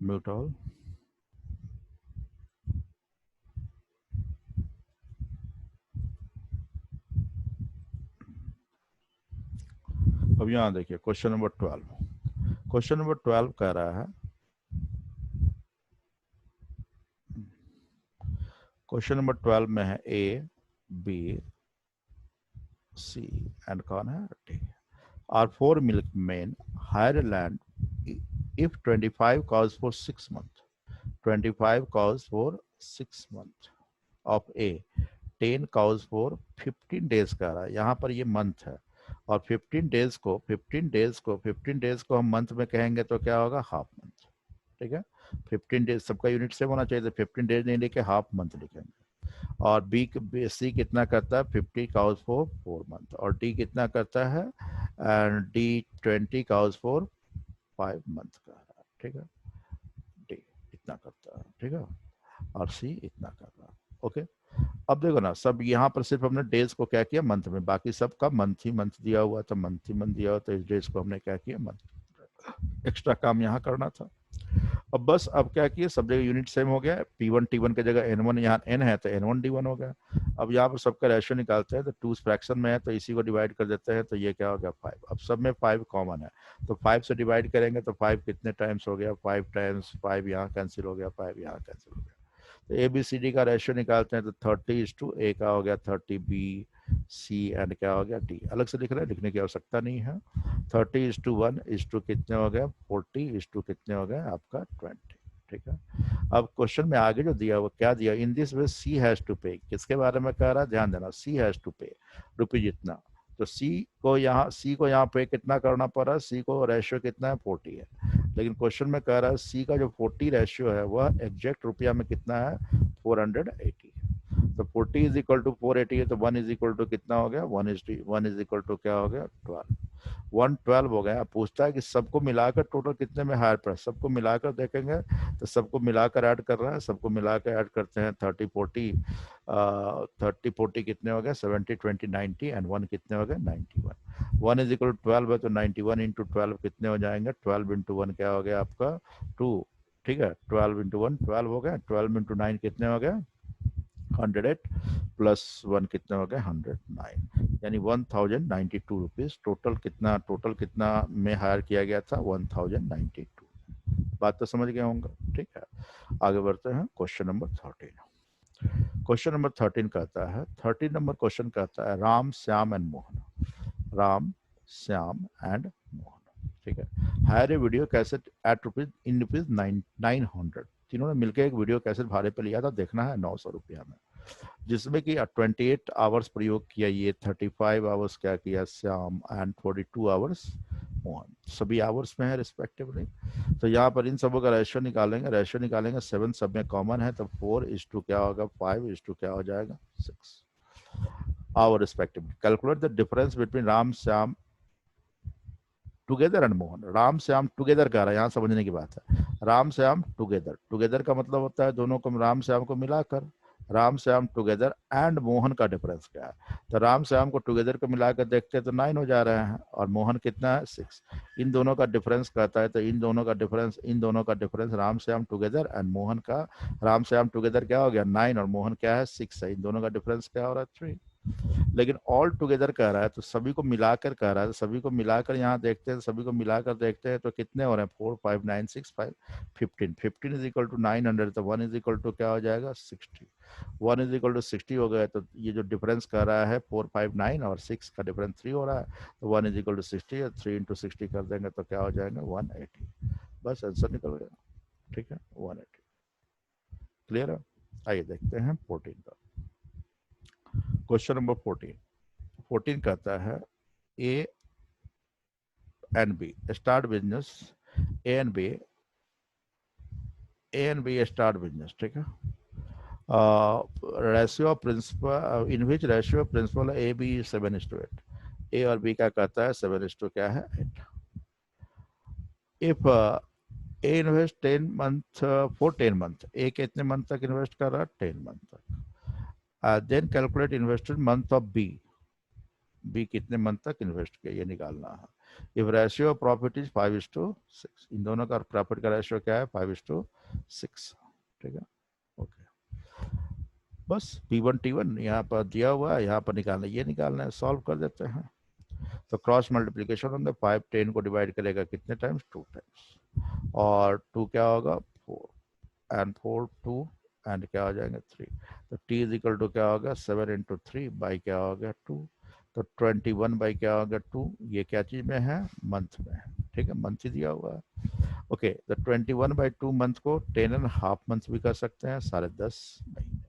Mute all. अब यहाँ देखिए क्वेश्चन नंबर 12। क्वेश्चन नंबर 12 कह रहा है, क्वेश्चन नंबर 12 में है ए बी सी एंड कौन है D are 4 milkman hire land if 25 cows for 6 months, 25 cows for 6 months of A, 10 cows for 15 days का रहा है। यहाँ पर ये मंथ है और 15 डेज को हम मंथ में कहेंगे तो क्या होगा, हाफ मंथ। ठीक है, 15 डेज सबका यूनिट सेम होना चाहिए, तो 15 डेज नहीं लिखे हाफ मंथ लिखेंगे। और बी सी कितना करता है, 50 काउज फॉर 4 मंथ, और डी कितना करता है, and D 20 cows for 5 month का है। ठीक है, डी इतना करता है, ठीक है, और सी इतना कर रहा है। ओके, अब देखो ना, सब यहाँ पर सिर्फ हमने डेज को क्या किया, मंथ में, बाकी सबका मंथ ही मंथ दिया हुआ था, मंथ ही मंथ दिया हुआ, तो इस डेज को हमने क्या किया, मंथ। एक्स्ट्रा काम यहाँ करना था। अब बस अब क्या किए, सब जगह यूनिट सेम हो गया, P1 T1 की जगह N1, यहाँ N है तो N1 D1 हो गया। अब यहाँ पर सबका रेशियो निकालते हैं, तो 2 फ्रैक्शन में है तो इसी को डिवाइड कर देते हैं, तो ये क्या हो गया 5। अब सब में 5 कॉमन है, तो 5 से डिवाइड करेंगे तो 5 कितने टाइम्स हो गया, 5 टाइम्स 5 यहाँ कैंसिल हो गया, 5 यहाँ कैंसिल हो गया। तो ए बी सी डी का रेशियो निकालते हैं, तो 30:A का हो गया 30, बी सी एंड क्या हो गया डी। अलग से लिख रहे हैं, लिखने की आवश्यकता नहीं है। 30:1 कितने हो गए, 40 कितने हो गए आपका 20। ठीक है, अब क्वेश्चन में आगे जो दिया वो क्या दिया, in this way C has to pay, किसके बारे में कह रहा है, ध्यान देना, सी हैज टू पे रुपये जितना। तो सी को यहाँ पे कितना करना पड़ रहा है, सी को रेशियो कितना है 40 है, लेकिन क्वेश्चन में कह रहा है सी का जो 40 रेशियो है वह एग्जैक्ट रुपया में कितना है, 480 है। तो 40 इज इक्वल टू 480 है, तो 1 इज इक्वल टू कितना हो गया, 1 इज इक्वल टू क्या हो गया 12, 112 हो गया। पूछता है कि सबको मिलाकर टोटल कितने में हायर प्राइस, सबको मिलाकर देखेंगे, तो सबको मिलाकर ऐड कर रहा है, सबको मिलाकर ऐड करते हैं, 30 40 कितने हो गए, 70 20 90 एंड 1 कितने हो गए 91। 1 इज इक्वल टू 12 है, तो 91 इंटू 12 कितने हो जाएंगे, 12 इंटू 1 क्या हो गया आपका 2। ठीक है, 12 इंटू 1 12 हो गया, 12 इंटू 9 कितने हो गए 108 प्लस 1 कितने हो गए 109, यानी 1092 रुपीज टोटल कितना में हायर किया गया था, 1092। बात तो समझ गए होंगे। ठीक है, आगे बढ़ते हैं क्वेश्चन नंबर 13। क्वेश्चन नंबर 13 कहता है, 13 नंबर क्वेश्चन कहता है, राम श्याम एंड मोहन, राम श्याम एंड मोहन, ठीक है, hire a video cassette at rupees in rupees 900। तीनों ने मिलकर एक वीडियो कैसेट भाड़े पे लिया था, देखना है 900 रुपया में, जिसमें कि 28 आवर्स प्रयोग किया ये, 35 आवर्स क्या किया श्याम एंड 42 आवर्स मोहन, सभी आवर्स में है रिस्पेक्टिवली। तो यहाँ पर इन सबों का रेशियो निकालेंगे 7 सब में कॉमन है, तो 4:2 क्या होगा 5:2 क्या हो जाएगा 6 hour respectively. Calculate the difference between Ram Shyam together and Mohan. Ram Shyam together कह रहा है, यहाँ समझने की बात है, राम श्याम टुगेदर, टुगेदर का मतलब होता है दोनों को, राम श्याम को मिलाकर, राम श्याम टुगेदर एंड मोहन का डिफरेंस क्या है, तो राम श्याम को टुगेदर को मिलाकर देखते हैं तो 9 हो जा रहे हैं, और मोहन कितना है 6। इन दोनों का डिफरेंस कहता है, तो इन दोनों का difference Ram Shyam together and Mohan का, राम श्याम टुगेदर क्या हो गया 9 और मोहन क्या है 6 है, इन दोनों का डिफरेंस क्या हो रहा है 3। लेकिन ऑल टुगेदर कह रहा है, तो सभी को मिलाकर कह रहा है, तो सभी को मिलाकर यहाँ देखते हैं, सभी को मिलाकर देखते हैं तो कितने हो रहे हैं 4 5 9 6 5 15, 15 इज इक्वल टू 900, तो 1 इज इक्वल टू क्या हो जाएगा 60, 1 इज इक्वल टू 60 हो गया, तो ये जो डिफरेंस कह रहा है 4 5 9 और 6 का डिफरेंस 3 हो रहा है, तो 1 इज इक्वल टू 60 और 3 इंटू 60 कर देंगे तो क्या हो जाएगा 180, बस आंसर निकल गया। ठीक है, 180 क्लियर है। आइए देखते हैं 14 का क्वेश्चन नंबर 14 कहता है, A and B start business, A and B start business, ठीक है, ratio of principal, in which ratio of principal A B 7:8, A और बी का कहता है 7:8 क्या है 8। If A invest 10 month for 10 month, A कितने मंथ तक इन्वेस्ट कर रहा है 10 मंथ तक, then calculate invested month of B, B कितने मंथ तक इन्वेस्ट किया ये निकालना है। If ratio of profit is 5:6, इन दोनों का प्रॉफिट का रेशियो क्या है 5:6, ठीक है। ओके, बस P1 T1 यहाँ पर दिया हुआ है, यहाँ पर निकालना, ये निकालना है, सॉल्व कर देते हैं। तो क्रॉस मल्टीप्लीकेशन होंगे, 5 10 को डिवाइड करेगा कितने टाइम्स, 2 टाइम्स, और 2 क्या होगा 4, एंड 4 2 एंड क्या हो जाएंगे 3। तो t इज इक्वल टू क्या होगा 7 इंटू 3 बाई क्या हो गया 2। तो 21 बाई क्या हो गया 2। ये क्या चीज में है, मंथ में है, ठीक है, मंथ ही दिया हुआ है। ओके, तो 21/2 मंथ को 10.5 मंथ भी कर सकते हैं, 10.5 महीने।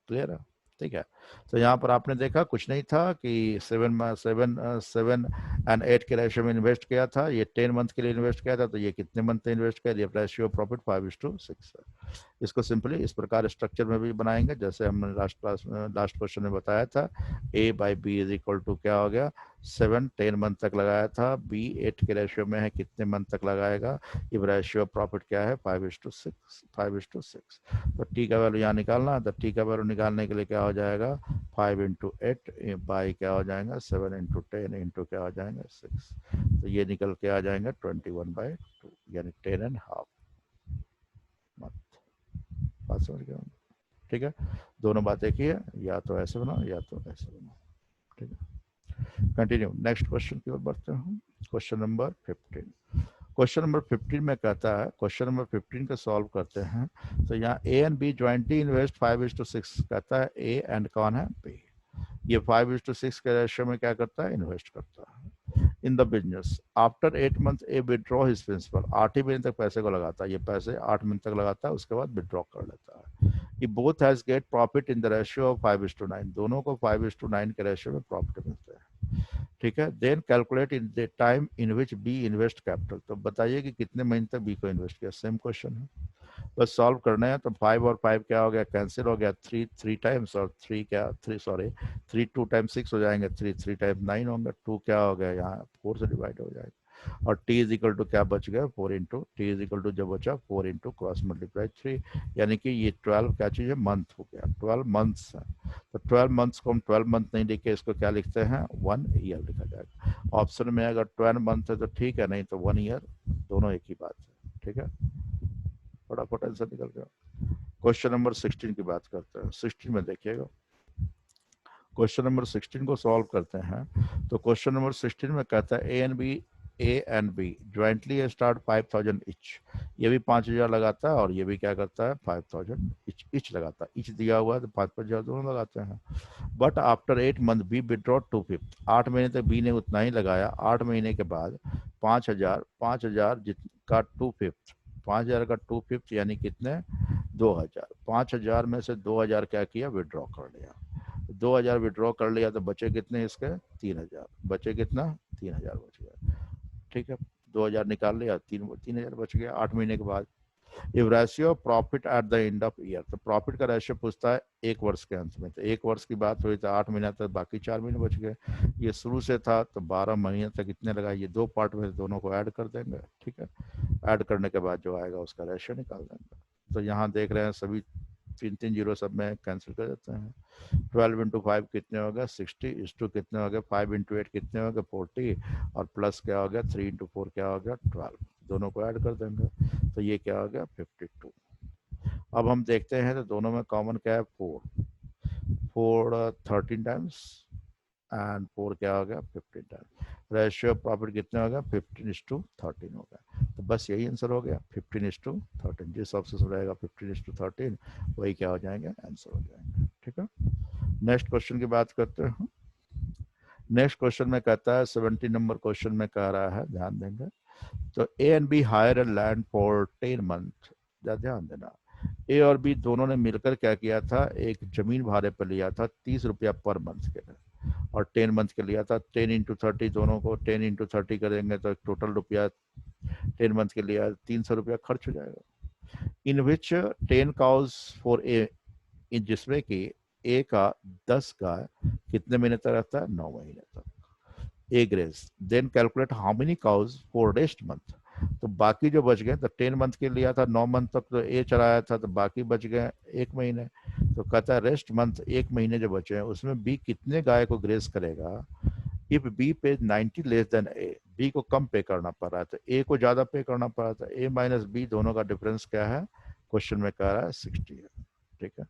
क्लियर है, ठीक है। तो यहाँ पर आपने देखा कुछ नहीं था कि 7 एंड 8 के रेशियो में इन्वेस्ट किया था, ये 10 मंथ के लिए इन्वेस्ट किया था, तो ये कितने मंथ इन्वेस्ट किया, ये रेशियो प्रॉफिट 5:6 है। इसको सिंपली इस प्रकार स्ट्रक्चर में भी बनाएंगे जैसे हमने लास्ट क्वेश्चन में बताया था। A/B इज इक्वल टू क्या हो गया 7 10 मंथ तक लगाया था, B 8 के रेशियो में है, कितने मंथ तक लगाएगा, इफ रेशियो प्रॉफिट क्या है 5:6। तो टी का वैल्यू यहाँ निकालना है, तो टी का वैल्यू निकालने के लिए क्या हो जाएगा 5 इंटू 8 बाई क्या हो जाएगा 7 इंटू 10 इंटू क्या हो जाएगा 6। तो ये निकल के आ जाएंगे 21/2 यानी 10.5 मंथ। बात समझ गए, ठीक है। दोनों बात एक ही है, या तो ऐसे बनाओ या तो ऐसे बनाओ, ठीक है। कंटिन्यू, नेक्स्ट क्वेश्चन की ओर बढ़ते हैं। Question number 15। क्वेश्चन नंबर 15 में कहता है, क्वेश्चन नंबर 15 का सॉल्व करते हैं। तो यहाँ A and B jointly invest 5:6 कहता है, ए एंड कौन है बी। ये 5:6 के रेशियो में क्या करता है, इन्वेस्ट करता है in the business. After 8 month A withdraw his principal, 8 ही महीने तक पैसे को लगाता है, ये पैसे 8 महीने तक लगाता है, उसके बाद विड्रॉ कर लेता है। ये both has gate profit in the ratio of 5:9, दोनों को 5:9 के रेशियो में प्रॉफिट मिलते हैं, ठीक है। Then calculate in the time in which B invest capital, तो बताइए कि कितने महीने तक बी को इन्वेस्ट किया, सेम क्वेश्चन है, बस सॉल्व करना है। तो 5 और 5 क्या हो गया, कैंसिल हो गया, 3 टाइम्स, और 3 2 टाइम्स 6 हो जाएंगे, 3 टाइम्स 9 होंगे, 2 क्या हो गया यहाँ 4 से डिवाइड हो जाएगा, और t इज इक्वल टू क्या बच गया 4 into T is equal to जब बचा 4 इंटू क्रॉस मल्टीप्लाई 3, यानी कि ये 12 क्या चीज है, मंथ हो गया, 12 मंथ्स है। तो 12 मंथ्स को हम 12 मंथ नहीं लिख के इसको क्या लिखते हैं 1 ईयर लिखा जाएगा। ऑप्शन में अगर 12 मंथ है तो ठीक है, नहीं तो 1 ईयर, दोनों एक ही बात है, ठीक है। फटाफट आंसर निकल गया। क्वेश्चन नंबर 16 की बात करते हैं। 16 में देखिएगा, क्वेश्चन नंबर 16 को सॉल्व करते हैं। तो क्वेश्चन नंबर 16 में कहता है A and B jointly start 5,000 each, ये भी 5,000 लगाता है और ये भी क्या करता है 5,000 इच लगाता है, इच दिया हुआ है तो 5,000 दोनों लगाते हैं। But after 8 month B withdraw 2/5, 8 महीने तक बी ने उतना ही लगाया, 8 महीने के बाद 5,000 का 2/5, 5,000 का 2/5 यानी कितने 2,000, 5,000 में से 2,000 क्या किया विड्रॉ कर लिया, 2,000 विड्रॉ कर लिया तो बचे कितने इसके 3,000, बचे कितना 3,000 बच गया, ठीक है। 2,000 निकाल लिया, 3,000 बच गया 8 महीने के बाद। If ratio profit at the end of year, तो प्रॉफिट का रेशियो पूछता है 1 वर्ष के अंत में, तो 1 वर्ष की बात हुई तो 8 महीना तक, बाकी 4 महीने बच गए। ये शुरू से था तो 12 महीने तक इतने लगा, ये 2 पार्ट में दोनों को ऐड कर देंगे, ठीक है। ऐड करने के बाद जो आएगा उसका रेशियो निकाल देंगे। तो यहाँ देख रहे हैं सभी 3 जीरो सब में कैंसिल कर देते हैं। 12 इंटू 5 कितने हो गए 60, इस टू कितने हो गए 5 इंटू 8 कितने हो गए 40, और प्लस क्या हो गया 3 इंटू 4 क्या हो गया 12, दोनों को ऐड कर देंगे तो ये क्या हो गया 52। अब हम देखते हैं तो दोनों में कॉमन क्या है 4 13 टाइम्स एंड 4 क्या हो गया 15 टाइम्स, रेशियो प्रॉफिट कितने हो गया 15:13 हो गया। तो बस यही आंसर हो गया 15:13, जिस ऑप्शन में रहेगा 15:13 वही क्या हो जाएंगे आंसर हो जाएंगे, ठीक है। नेक्स्ट क्वेश्चन की बात करते हैं। नेक्स्ट क्वेश्चन में कहता है 70 नंबर क्वेश्चन में कह रहा है, ध्यान देंगे। तो ए and be higher a land for 10 month, ध्यान देना, ए और बी दोनों ने मिलकर क्या किया था, एक जमीन भाड़े पर लिया था 30 रुपया पर मंथ के लिए, और 10 मंथ के लिया था। 10 इंटू 30, दोनों को 10 इंटू 30 करेंगे तो टोटल रुपया 10 मंथ के लिए 300 रुपया खर्च हो जाएगा। इन विच 10 काउज फॉर ए, जिसमें कि ए का 10 गाय कितने महीने तक रहता है 9 महीने तक। A grazes, then calculate how many cows for rest month, तो बाकी जो बच गए, तो 10 मंथ के लिया था 9 मंथ तक तो ए चलाया था, तो बाकी बच गए 1 महीने। तो कहता है रेस्ट मंथ 1 महीने जो बचे हैं उसमें बी कितने गाय को ग्रेस करेगा। इफ बी पे 90 लेस देन ए, बी को कम पे करना पड़ रहा है, तो ए को ज्यादा पे करना पड़ रहा था। ए माइनस बी दोनों का डिफरेंस क्या है, क्वेश्चन में कह रहा है 60 है। ठीक है,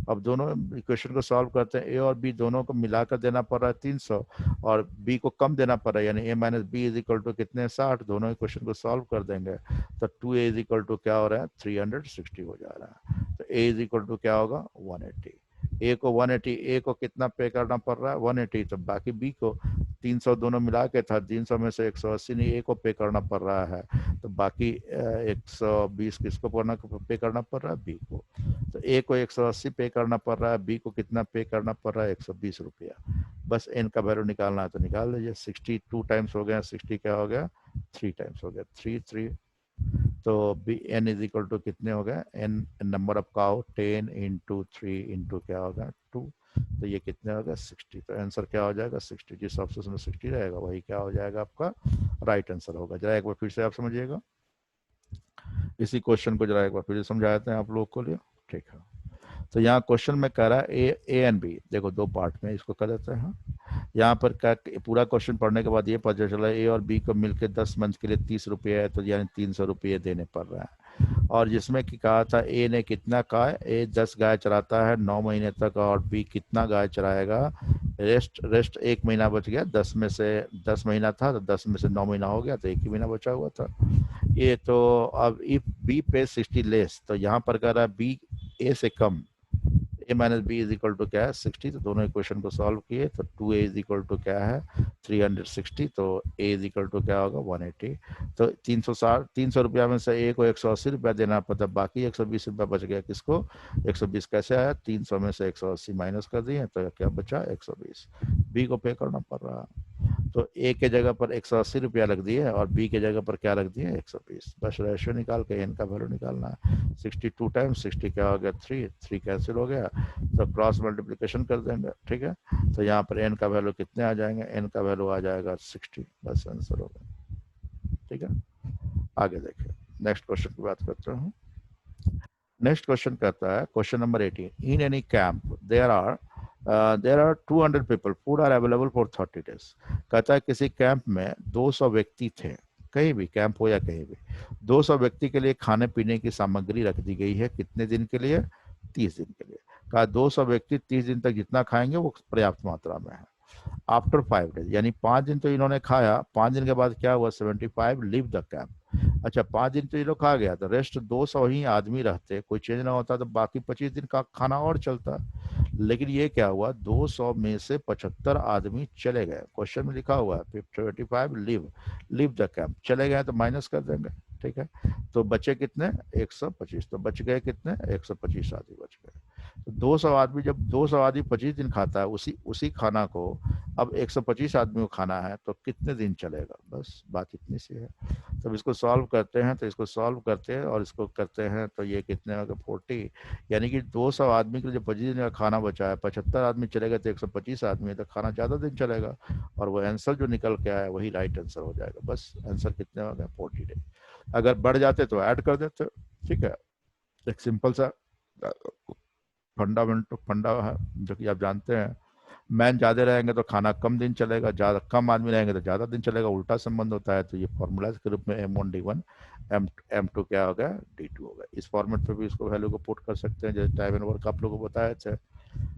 अब दोनों इक्वेशन को सॉल्व करते हैं। ए और बी दोनों को मिलाकर देना पड़ रहा है 300 और बी को कम देना पड़ रहा है, यानी A minus B is equal to कितने, 60। दोनों इक्वेशन को सॉल्व कर देंगे तो 2a इज इक्वल टू क्या हो रहा है, 360 हो जा रहा है। तो a इज इक्वल टू क्या होगा, 180। ए को 180, ए को कितना पे करना पड़ रहा है, 180। तो बाकी बी को 300 दोनों मिला के था, 300 में से 180 नहीं ए को पे करना पड़ रहा है, तो बाकी 120 किसको पे करना पड़ रहा है, बी को। तो ए को 180 पे करना पड़ रहा है, बी को कितना पे करना पड़ रहा है, 120 रुपया। बस एन का वैल्यू निकालना है तो निकाल लीजिए। 62 टाइम्स हो गया, 60 क्या हो गया, 3 टाइम्स हो गया, 3 तो B N is equal to कितने हो गए, N number of cow 10 into 3 into क्या होगा 2, तो ये कितने हो गए 60। तो आंसर क्या हो जाएगा 60। जिस ऑप्शन में 60 रहेगा वही क्या हो जाएगा आपका राइट आंसर होगा। जरा एक बार फिर से आप समझिएगा इसी क्वेश्चन को, जरा एक बार फिर से समझा देते हैं आप लोग को लिए। ठीक है, तो यहाँ क्वेश्चन में कह रहा है ए एंड बी, देखो दो पार्ट में इसको कर देते हैं। यहाँ पर क्या, पूरा क्वेश्चन पढ़ने के बाद ये पता चला ए और बी को मिलकर 10 मंथ के लिए 30 रुपये है, तो यानी 300 रुपये देने पड़ रहा है। और जिसमें कि कहा था ए ने कितना कहा, ए 10 गाय चराता है 9 महीने तक, और बी कितना गाय चराएगा, रेस्ट 1 महीना बच गया। 10 में से 10 महीना था तो 10 में से 9 महीना हो गया, तो 1 ही महीना बचा हुआ था ये। तो अब इफ बी पे 60 लेस, तो यहाँ पर कह रहा है बी ए से कम, A minus B is equal to क्या है 60। तो दोनों इक्वेशन को सॉल्व किए तो 2a इज इक्वल टू क्या है 360, तो a इज इक्वल टू क्या होगा 180। तो 300 रुपया में से a को 180 रुपया देना पड़ता, बाकी 120 रुपया बच गया किसको, 120 कैसे आया, 300 में से 180 माइनस कर दिए तो क्या बचा 120, बी को पे करना पड़ रहा। तो ए के जगह पर 180 रुपया रख दिए और बी के जगह पर क्या रख दिए 120। बस रेशियो निकाल के एन का वैल्यू निकालना है। 62 टाइम्स 60 क्या हो गया 3 कैंसिल हो गया, तो क्रॉस मल्टीप्लिकेशन कर देंगे। ठीक है, तो यहाँ पर एन का वैल्यू कितने आ जाएंगे, एन का वैल्यू आ जाएगा 60, बस आंसर हो गया। ठीक है, आगे देखिए नेक्स्ट क्वेश्चन की बात करते हैं। नेक्स्ट क्वेश्चन कहता है question number 18, in any camp there are 200 people, food are available for 30 days. कहता है किसी कैंप में 200 व्यक्ति थे, कहीं भी कैंप हो या कहीं भी 200 व्यक्ति के लिए खाने पीने की सामग्री रख दी गई है, कितने दिन के लिए, 30 दिन के लिए। कहा 200 व्यक्ति 30 दिन तक जितना खाएंगे वो पर्याप्त मात्रा में है। आफ्टर 5 डेज, यानी 5 दिन तो इन्होंने खाया, 5 दिन के बाद क्या हुआ 75 लीव द कैंप। अच्छा 5 दिन तो ये लोग खा गया, तो रेस्ट 200 ही आदमी रहते, कोई चेंज ना होता तो बाकी 25 दिन का खाना और चलता। लेकिन ये क्या हुआ 200 में से 75 आदमी चले गए, क्वेश्चन में लिखा हुआ है 75 लीव द कैंप, चले गए तो माइनस कर देंगे। ठीक है, तो बचे कितने 125, तो बच गए कितने 125 आदमी बच गए। तो 200 आदमी, जब 200 आदमी 25 दिन खाता है उसी खाना को अब 125 आदमी को खाना है तो कितने दिन चलेगा, बस बात इतनी सी है। तब इसको सॉल्व करते हैं, तो इसको सॉल्व करते हैं और इसको करते हैं तो ये कितने होगा 40, यानी कि 200 आदमी के लिए 25 दिन का खाना बचा है, 75 आदमी चलेगा तो 125 आदमी है, तो खाना ज़्यादा दिन चलेगा और वो आंसर जो निकल के आया वही राइट आंसर हो जाएगा। बस आंसर कितने हो गए 40 डेज। अगर बढ़ जाते तो ऐड कर देते। ठीक है, एक सिंपल सा फंडा है जो कि आप जानते हैं, मैन ज़्यादा रहेंगे तो खाना कम दिन चलेगा, ज़्यादा कम आदमी रहेंगे तो ज़्यादा दिन चलेगा, उल्टा संबंध होता है। तो ये फॉर्मूला के रूप में M1 D1 M2 क्या हो गया D2 हो गया। इस फॉर्मेट पे भी इसको वैल्यू को पुट कर सकते हैं जैसे टाइम एंड वर्क आप लोगों को बताया थे।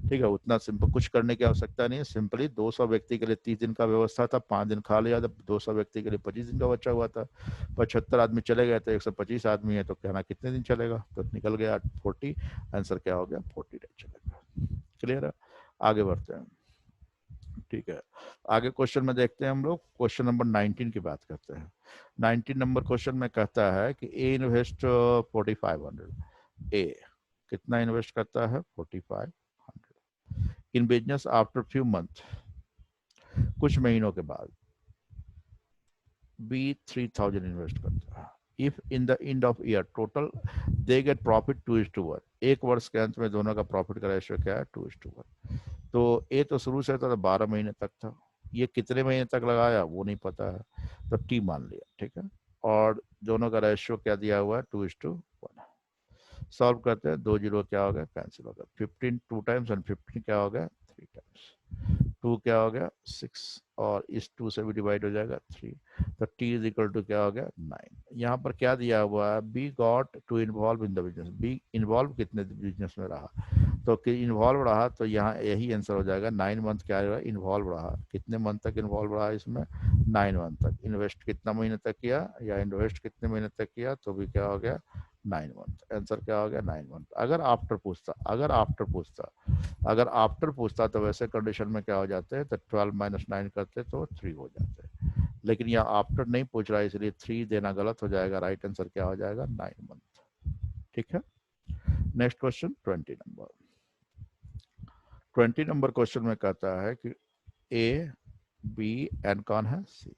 ठीक है, उतना सिंपल कुछ करने की आवश्यकता नहीं है, सिंपली 200 व्यक्ति के लिए 30 दिन का व्यवस्था था, 5 दिन खा लिया, तो 200 व्यक्ति के लिए 25 दिन का बचा हुआ था, 75 आदमी चले गए तो 125 आदमी है तो कहना कितने दिन चलेगा, तो निकल गया 40, आंसर क्या हो गया 40 डेज चलेगा। क्लियर है, आगे बढ़ते हैं। ठीक है, आगे क्वेश्चन में देखते हैं हम लोग, क्वेश्चन नंबर 19 की बात करते हैं। 19 नंबर क्वेश्चन में कहता है कि ए इन्वेस्ट 4500, ए कितना इन्वेस्ट करता है 4500 in business after few month, कुछ महीनों के बाद बी 3000 इन्वेस्ट करता है। If in the end of year total they get profit 2:1, एक वर्ष के अंत में दोनों का प्रॉफिट का रेशियो क्या है 2:1। तो ए तो शुरू से था तो 12 महीने तक था, ये कितने महीने तक लगाया वो नहीं पता है, तो टी मान लिया। ठीक है, और दोनों का रेशियो क्या दिया हुआ है 2:1। सॉल्व करते हैं, 2 जीरो क्या हो गया कैंसिल हो गया, 15 2 टाइम्स एंड 15 क्या हो गया 3 टाइम्स। 2 क्या हो गया 6 और इस 2 से भी डिवाइड हो जाएगा 3, तो t इज इक्वल टू क्या हो गया 9। यहाँ पर क्या दिया हुआ है, B got to involve in the business, B involve कितने बिजनेस में रहा, तो कि इन्वॉल्व रहा, तो यहाँ यही आंसर हो जाएगा 9 मंथ क्या रहा, इन्वॉल्व रहा, कितने मंथ तक इन्वॉल्व रहा इसमें 9 मंथ तक, इन्वेस्ट कितना महीने तक किया या इन्वेस्ट कितने महीने तक किया, तो भी क्या हो गया 9 मंथ, आंसर क्या हो गया 9 मंथ। अगर आफ्टर पूछता, अगर आफ्टर पूछता तो वैसे कंडीशन में क्या हो जाते हैं, तो 12 माइनस 9 करते तो 3 हो जाते हैं, लेकिन यहाँ आफ्टर नहीं पूछ रहा है इसलिए 3 देना गलत हो जाएगा, राइट आंसर क्या हो जाएगा 9 मंथ। ठीक है, नेक्स्ट क्वेश्चन 20 नंबर क्वेश्चन में कहता है कि ए बी एंड कौन है C,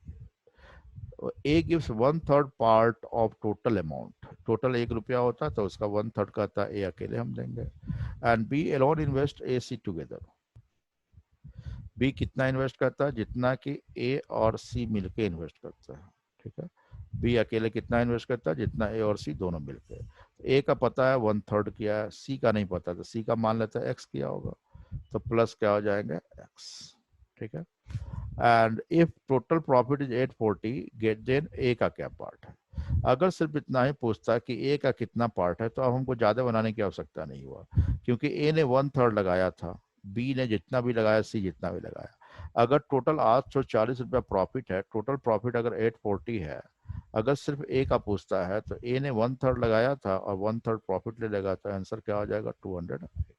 A gives 1/3 part of total amount, total 1 रुपया होता है तो उसका 1/3 कहता है ए अकेले हम देंगे, and B alone invest A C together, B कितना इन्वेस्ट करता है, जितना कि ए और सी मिलके इन्वेस्ट करता है। ठीक है, बी अकेले कितना इन्वेस्ट करता है, जितना ए और सी दोनों मिलके, ए का पता है 1/3 किया है, सी का नहीं पता, तो सी का मान लेता है एक्स किया होगा, तो प्लस क्या हो जाएगा एक्स। ठीक है, and if total profit is 840 get, then A का क्या पार्ट है। अगर सिर्फ इतना ही पूछता कि ए का कितना पार्ट है, तो अब हमको ज्यादा बनाने की आवश्यकता नहीं हुआ, क्योंकि ए ने 1/3 लगाया था, बी ने जितना भी लगाया, सी जितना भी लगाया। अगर टोटल 840 रुपया प्रॉफिट है, टोटल प्रॉफिट अगर 840 है, अगर सिर्फ ए का पूछता है तो ए ने 1/3 लगाया था और 1/3 प्रॉफिट ले लेगा, तो आंसर क्या हो जाएगा 280।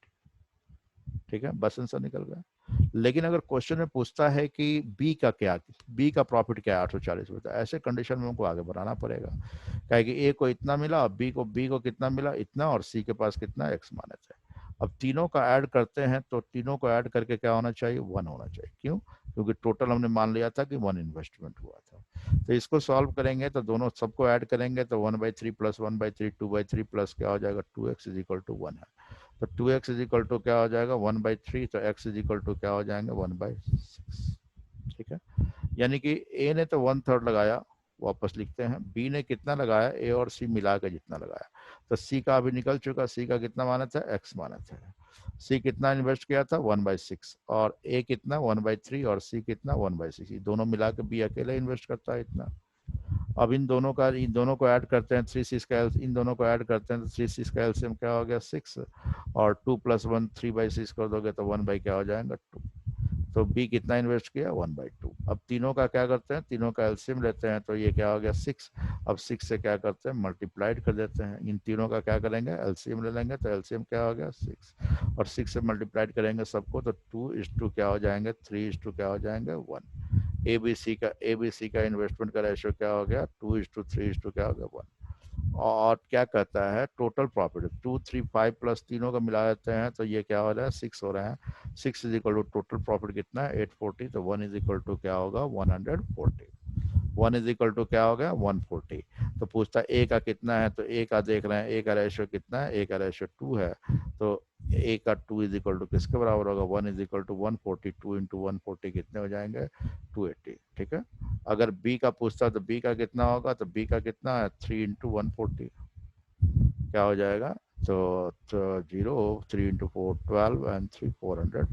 ठीक है, बस आंसर निकल गया। लेकिन अगर क्वेश्चन में पूछता है कि बी का क्या, बी का प्रॉफिट क्या है 840 रुपये, तो ऐसे कंडीशन में हमको आगे बढ़ाना पड़ेगा, क्या कि ए को इतना मिला, बी को कितना मिला इतना, और सी के पास कितना एक्स माने थे। अब तीनों का ऐड करते हैं तो तीनों को ऐड करके क्या होना चाहिए 1 होना चाहिए, क्यों, क्योंकि टोटल हमने मान लिया था कि 1 इन्वेस्टमेंट हुआ था। तो इसको सॉल्व करेंगे तो दोनों सबको ऐड करेंगे तो 1/3 प्लस 1/3 2/3 प्लस क्या हो जाएगा 2x इज इक्वल टू 1 है, तो 2x इज इक्वल टू क्या हो जाएगा 1/3, तो x इज इक्वल टू क्या हो जाएंगे 1/6। ठीक है, यानी कि a ने तो 1/3 लगाया, वापस लिखते हैं, b ने कितना लगाया, a और c मिला के जितना लगाया, तो c का अभी निकल चुका, c का कितना माना था x माना था, c कितना इन्वेस्ट किया था 1/6, और a कितना 1/3 और c कितना 1/6, दोनों मिला के b अकेले इन्वेस्ट करता है इतना। अब इन दोनों को ऐड करते हैं, 3 का इन दोनों को ऐड करते हैं तो 3 का एलसीएम क्या हो गया 6, और 2 + 1 3/6 कर दोगे तो 1 क्या हो जाएगा 2, तो बी कितना इन्वेस्ट किया 1/2। अब तीनों का क्या करते हैं, तीनों का एलसीएम लेते हैं, तो ये क्या हो गया 6, अब 6 से क्या करते हैं मल्टीप्लाइड कर देते हैं, इन तीनों का क्या करेंगे एलसीएम ले लेंगे, तो एलसीएम क्या हो गया 6, और 6 से मल्टीप्लाइड करेंगे सबको, तो 2:2 क्या हो जाएंगे 3:2 क्या हो जाएंगे 1। एबीसी का इन्वेस्टमेंट का रेशियो क्या हो गया 2:3 क्या हो गया 1। और क्या कहता है टोटल प्रॉफिट 235 प्लस तीनों का मिला देते हैं तो ये क्या हो रहा है 6 हो रहे हैं, 6 is equal to total profit कितना है 840, तो 1 इज इक्वल टू क्या होगा 140, 1 इज इक्वल टू क्या हो गया 140। तो पूछता है ए का कितना है, तो ए का देख रहे हैं, ए का रेशियो कितना है, ए का रेशियो 2 है, तो ए का 2 इज इक्वल टू किसके बराबर होगा 1 इज इक्वल टू 140, 2 इंटू 140 कितने हो जाएंगे 280। ठीक है, अगर बी का पूछता तो बी का कितना होगा, तो बी का कितना है 3 इंटू 140 क्या हो जाएगा, तो 0 3 इंटू 4 12 एंड 3 400।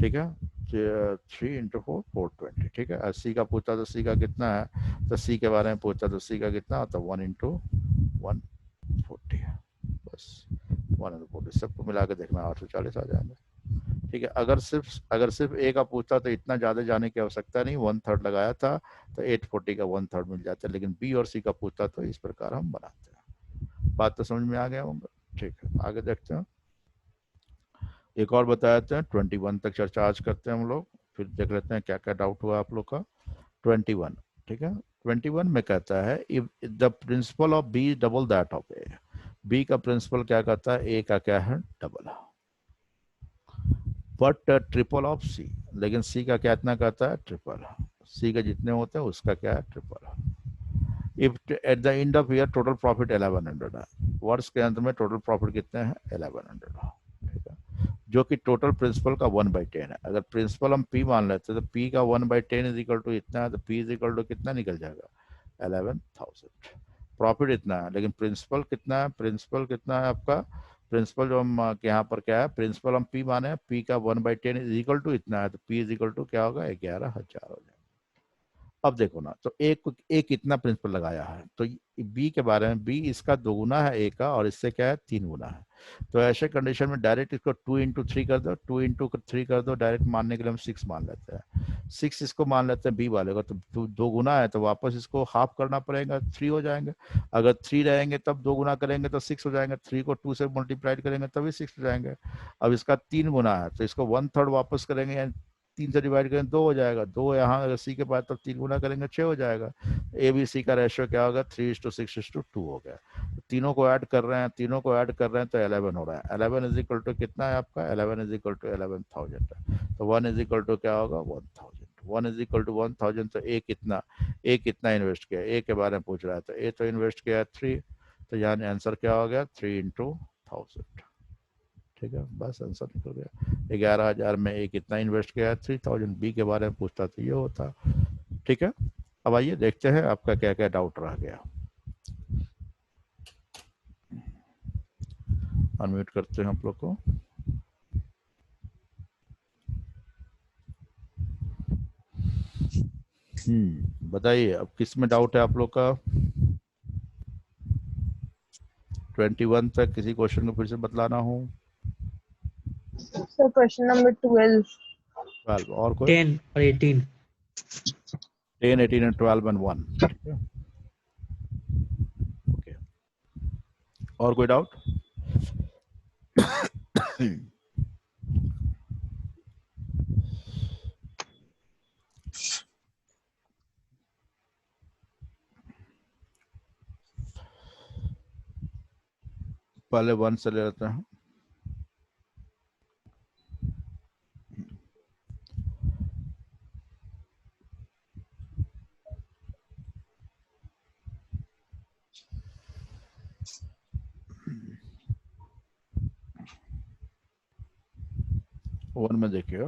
ठीक है, 3 इंटू 4 420। ठीक है, सी का पूछता तो सी का कितना है, तो सी के बारे में पूछता तो सी का कितना होता 1 इंटू 140, बस 140 सबको मिला के देखना 840 आ जाएंगे। ठीक है, अगर सिर्फ ए का पूछता तो इतना ज्यादा जाने की आवश्यकता नहीं, 1/3 लगाया था तो 840 का 1/3 मिल जाता है, लेकिन बी और सी का पूछता तो इस प्रकार हम बनाते हैं। बात तो समझ में आ गया होगा। ठीक है, आगे देखते हैं, एक और बता देते हैं 21 तक चर्चा आज करते हैं हम लोग, फिर देख लेते हैं क्या क्या डाउट हुआ आप लोग का। 21, ठीक है, 21 में कहता है if the principal of B double that of A, B का प्रिंसिपल क्या कहता है ए का क्या है double, but triple of C, लेकिन सी का क्या इतना कहता है ट्रिपल, सी के जितने होते हैं उसका क्या है triple. If at the end of year total profit 1100 है, वर्ष के अंत में टोटल प्रॉफिट कितने हैं 1100, ठीक है, जो कि टोटल प्रिंसिपल का 1/10 है। अगर प्रिंसिपल हम पी मान लेते हैं तो पी का 1/10 इज इक्वल टू इतना है, तो पी इज इक्वल टू कितना निकल जाएगा 11,000। प्रॉफिट इतना है, लेकिन प्रिंसिपल कितना है, प्रिंसिपल कितना है आपका प्रिंसिपल जो हम यहाँ पर क्या है, प्रिंसिपल हम पी माने, पी का 1/10 इज इक्वल टू इतना है, तो पी इज इक्वल टू क्या होगा, 11,000 हो जाएगा। अब देखो ना, तो एक इतना प्रिंसिपल लगाया है, तो बी के बारे में, बी इसका 2 गुना है ए का, और इससे क्या है 3 गुना है। तो ऐसे कंडीशन में डायरेक्ट इसको 2 × 3 कर दो, 2 × 3 कर दो, डायरेक्ट मानने के लिए हम 6 मान लेते हैं, 6 इसको मान लेते हैं बी वाले को। तो 2 गुना है तो वापस इसको हाफ करना पड़ेगा, 3 हो जाएंगे। अगर 3 रहेंगे तब 2 गुना करेंगे तो 6 हो जाएंगे, 3 को 2 से मल्टीप्लाइड करेंगे तभी 6 हो जाएंगे। अब इसका 3 गुना है तो इसको 1/3 वापस करेंगे, यानी 3 से डिवाइड करें 2 हो जाएगा, 2 यहाँ अगर सी के पास तो 3 गुना करेंगे 6 हो जाएगा। ए बी सी का रेशियो क्या होगा, 3:6:2 हो गया। तीनों को ऐड कर रहे हैं, तीनों को ऐड कर रहे हैं तो 11 हो रहा है। 11 इज इक्वल टू कितना है आपका, 11 इज इक्वल टू 11,000 है। तो 1 इज इक्वल टू क्या होगा, 1,000। 1 इज इक्वल टू 1,000, तो ए कितना इन्वेस्ट किया, ए के बारे में पूछ रहा है, तो ए तो इन्वेस्ट किया 3, तो यहाँ आंसर क्या हो गया, 3 × 1000। ठीक है, बस आंसर निकल गया। 11,000 में ए कितना इन्वेस्ट किया, 3,000। बी के बारे में पूछता तो ये होता। ठीक है, अब आइए देखते हैं आपका क्या क्या डाउट रह गया। अनम्यूट करते हैं आप लोग को। बताइए अब किस में डाउट है आप लोग का। 21 तक किसी क्वेश्चन को फिर से बतलाना हो। सर क्वेश्चन नंबर 12 और कोई 10 और 18 10, 18 and 12 and 1। ठीक है, ओके, और कोई डाउट। पहले 1 से ले लेते हैं। वन में देखिए,